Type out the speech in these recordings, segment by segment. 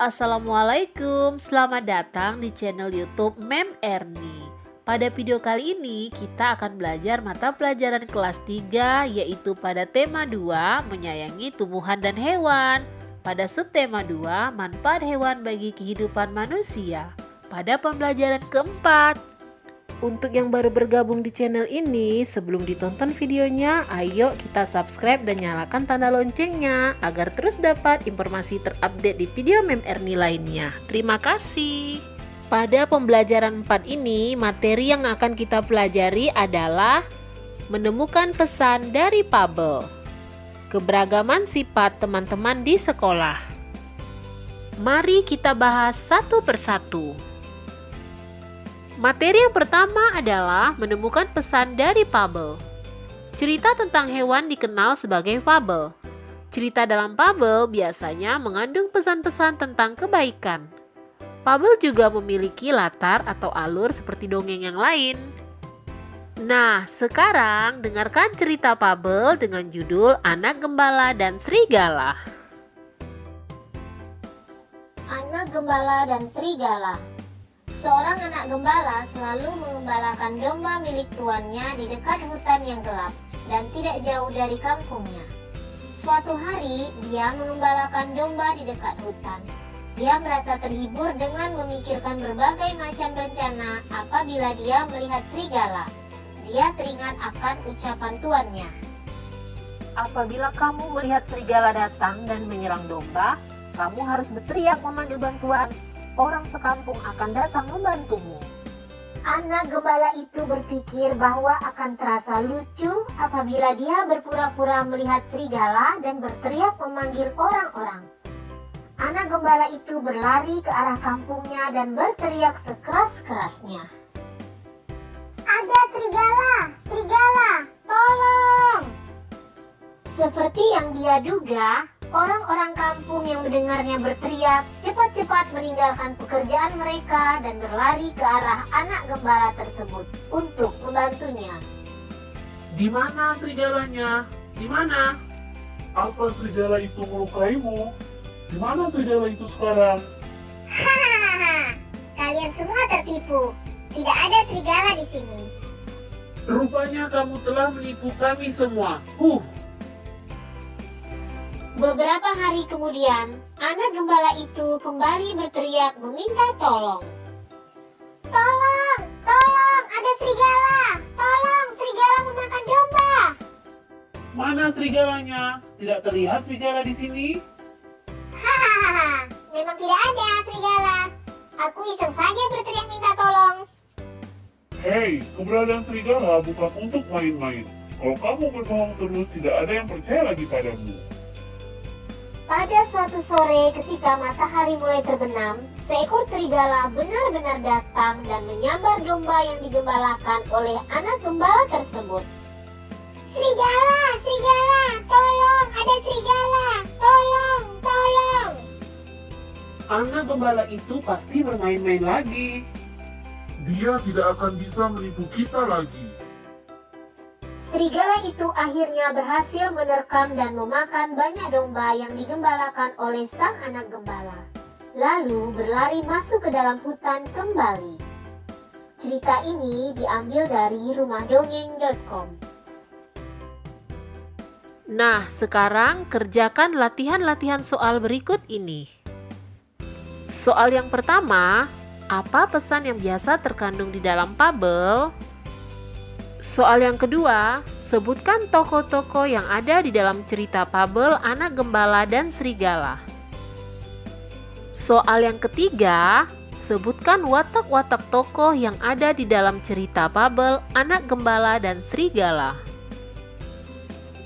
Assalamualaikum, selamat datang di channel YouTube Mem Erni. Pada video kali ini kita akan belajar mata pelajaran kelas 3 yaitu pada tema 2 menyayangi tumbuhan dan hewan. Pada subtema 2 manfaat hewan bagi kehidupan manusia. Pada pembelajaran keempat. Untuk yang baru bergabung di channel ini, sebelum ditonton videonya, ayo kita subscribe dan nyalakan tanda loncengnya agar terus dapat informasi terupdate di video Mem Erni lainnya. Terima kasih. Pada pembelajaran 4 ini, materi yang akan kita pelajari adalah menemukan pesan dari Fabel. Keberagaman sifat teman-teman di sekolah. Mari kita bahas satu persatu. Materi yang pertama adalah menemukan pesan dari fabel. Cerita tentang hewan dikenal sebagai fabel. Cerita dalam fabel biasanya mengandung pesan-pesan tentang kebaikan. Fabel juga memiliki latar atau alur seperti dongeng yang lain. Nah, sekarang dengarkan cerita fabel dengan judul Anak Gembala dan Serigala. Anak Gembala dan Serigala. Seorang anak gembala selalu mengembalakan domba milik tuannya di dekat hutan yang gelap dan tidak jauh dari kampungnya. Suatu hari, dia mengembalakan domba di dekat hutan. Dia merasa terhibur dengan memikirkan berbagai macam rencana apabila dia melihat serigala. Dia teringat akan ucapan tuannya. Apabila kamu melihat serigala datang dan menyerang domba, kamu harus berteriak memanggil bantuan. Orang sekampung akan datang membantumu. Anak gembala itu berpikir bahwa akan terasa lucu apabila dia berpura-pura melihat serigala dan berteriak memanggil orang-orang. Anak gembala itu berlari ke arah kampungnya dan berteriak sekeras-kerasnya. Ada serigala! Serigala! Tolong! Seperti yang dia duga, orang-orang kampung yang mendengarnya berteriak cepat-cepat meninggalkan pekerjaan mereka dan berlari ke arah anak gembala tersebut untuk membantunya. Di mana serigalanya? Di mana? Apa serigala itu melukaimu? Di mana serigala itu sekarang? Hahaha, kalian semua tertipu. Tidak ada serigala di sini. Rupanya kamu telah menipu kami semua. Beberapa hari kemudian, anak gembala itu kembali berteriak meminta tolong. Tolong! Tolong! Ada serigala! Tolong! Serigala memakan domba! Mana serigalanya? Tidak terlihat serigala di sini. Hahaha, memang tidak ada serigala. Aku iseng saja berteriak minta tolong. Hei, keberadaan serigala bukan untuk main-main. Kalau kamu berbohong terus, tidak ada yang percaya lagi padamu. Pada suatu sore ketika matahari mulai terbenam, seekor serigala benar-benar datang dan menyambar domba yang digembalakan oleh anak gembala tersebut. Serigala! Serigala! Tolong! Ada serigala! Tolong! Tolong! Anak gembala itu pasti bermain-main lagi. Dia tidak akan bisa menipu kita lagi. Serigala itu akhirnya berhasil menerkam dan memakan banyak domba yang digembalakan oleh sang anak gembala. Lalu berlari masuk ke dalam hutan kembali. Cerita ini diambil dari rumahdongeng.com. Nah, sekarang kerjakan latihan-latihan soal berikut ini. Soal yang pertama, apa pesan yang biasa terkandung di dalam fabel? Soal yang kedua, sebutkan tokoh-tokoh yang ada di dalam cerita fabel Anak Gembala dan Serigala. Soal yang ketiga, sebutkan watak-watak tokoh yang ada di dalam cerita fabel Anak Gembala dan Serigala.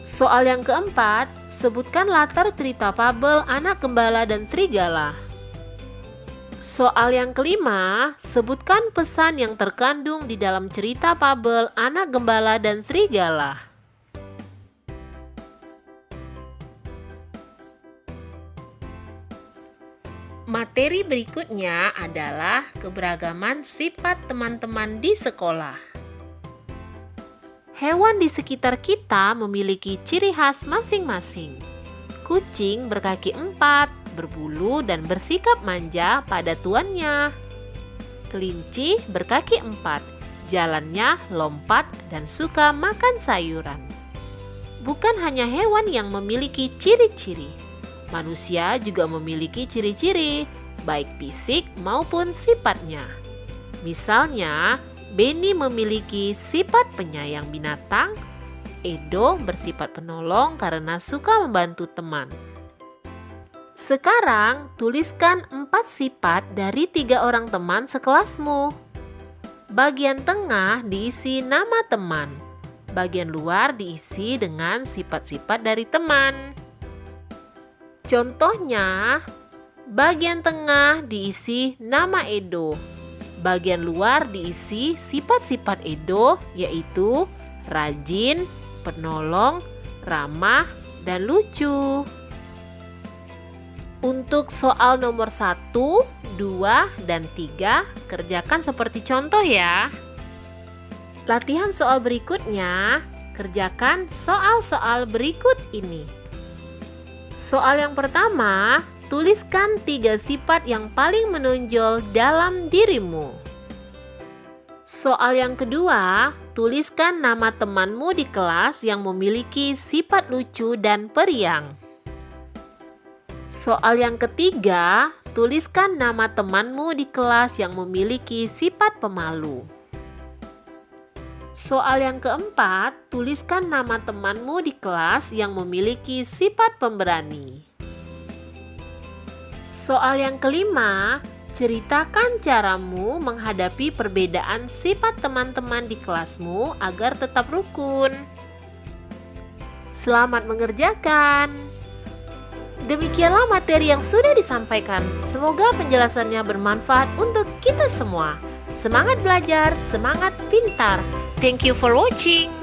Soal yang keempat, sebutkan latar cerita fabel Anak Gembala dan Serigala. Soal yang kelima, sebutkan pesan yang terkandung di dalam cerita fabel Anak Gembala dan Serigala. Materi berikutnya adalah keberagaman sifat teman-teman di sekolah. Hewan di sekitar kita memiliki ciri khas masing-masing. Kucing berkaki 4, berbulu dan bersikap manja pada tuannya. Kelinci berkaki 4, jalannya lompat dan suka makan sayuran. Bukan hanya hewan yang memiliki ciri-ciri, manusia juga memiliki ciri-ciri, baik fisik maupun sifatnya. Misalnya, Benny memiliki sifat penyayang binatang, Edo bersifat penolong karena suka membantu teman. Sekarang, tuliskan 4 sifat dari 3 orang teman sekelasmu. Bagian tengah diisi nama teman. Bagian luar diisi dengan sifat-sifat dari teman. Contohnya, bagian tengah diisi nama Edo. Bagian luar diisi sifat-sifat Edo, yaitu rajin, penolong, ramah, dan lucu. Untuk soal nomor 1, 2, dan 3, kerjakan seperti contoh ya. Latihan soal berikutnya, kerjakan soal-soal berikut ini. Soal yang pertama, tuliskan 3 sifat yang paling menonjol dalam dirimu. Soal yang kedua, tuliskan nama temanmu di kelas yang memiliki sifat lucu dan periang. Soal yang ketiga, tuliskan nama temanmu di kelas yang memiliki sifat pemalu. Soal yang keempat, tuliskan nama temanmu di kelas yang memiliki sifat pemberani. Soal yang kelima, ceritakan caramu menghadapi perbedaan sifat teman-teman di kelasmu agar tetap rukun. Selamat mengerjakan! Demikianlah materi yang sudah disampaikan. Semoga penjelasannya bermanfaat untuk kita semua. Semangat belajar, semangat pintar. Thank you for watching.